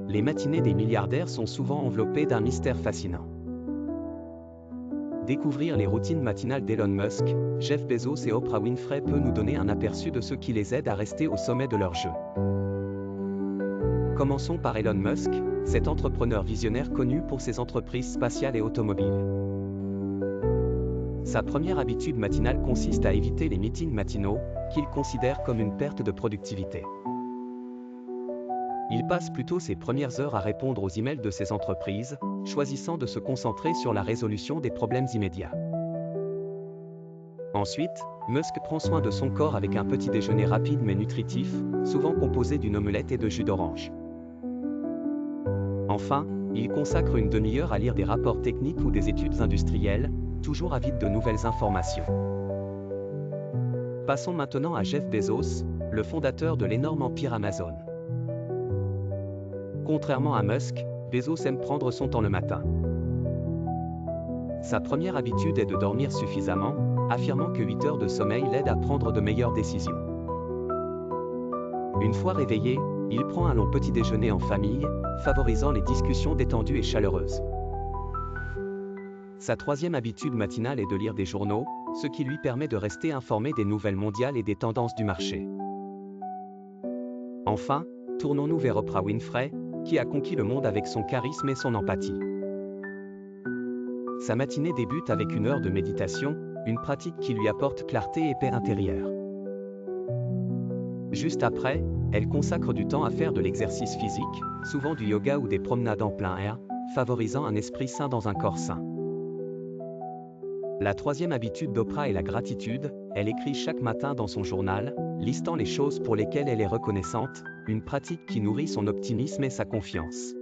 les matinées des milliardaires sont souvent enveloppées d'un mystère fascinant. Découvrir les routines matinales d'Elon Musk, Jeff Bezos et Oprah Winfrey peut nous donner un aperçu de ce qui les aide à rester au sommet de leur jeu. Commençons par Elon Musk, cet entrepreneur visionnaire connu pour ses entreprises spatiales et automobiles. Sa première habitude matinale consiste à éviter les meetings matinaux, qu'il considère comme une perte de productivité. Il passe plutôt ses premières heures à répondre aux emails de ses entreprises, choisissant de se concentrer sur la résolution des problèmes immédiats. Ensuite, Musk prend soin de son corps avec un petit déjeuner rapide mais nutritif, souvent composé d'une omelette et de jus d'orange. Enfin, il consacre une demi-heure à lire des rapports techniques ou des études industrielles, toujours avide de nouvelles informations. Passons maintenant à Jeff Bezos, le fondateur de l'énorme empire Amazon. Contrairement à Musk, Bezos aime prendre son temps le matin. Sa première habitude est de dormir suffisamment, affirmant que 8 heures de sommeil l'aident à prendre de meilleures décisions. Une fois réveillé, il prend un long petit déjeuner en famille, favorisant les discussions détendues et chaleureuses. Sa troisième habitude matinale est de lire des journaux, ce qui lui permet de rester informé des nouvelles mondiales et des tendances du marché. Enfin, tournons-nous vers Oprah Winfrey, qui a conquis le monde avec son charisme et son empathie. Sa matinée débute avec une heure de méditation, une pratique qui lui apporte clarté et paix intérieure. Juste après, elle consacre du temps à faire de l'exercice physique, souvent du yoga ou des promenades en plein air, favorisant un esprit sain dans un corps sain. La troisième habitude d'Oprah est la gratitude, elle écrit chaque matin dans son journal, listant les choses pour lesquelles elle est reconnaissante, une pratique qui nourrit son optimisme et sa confiance.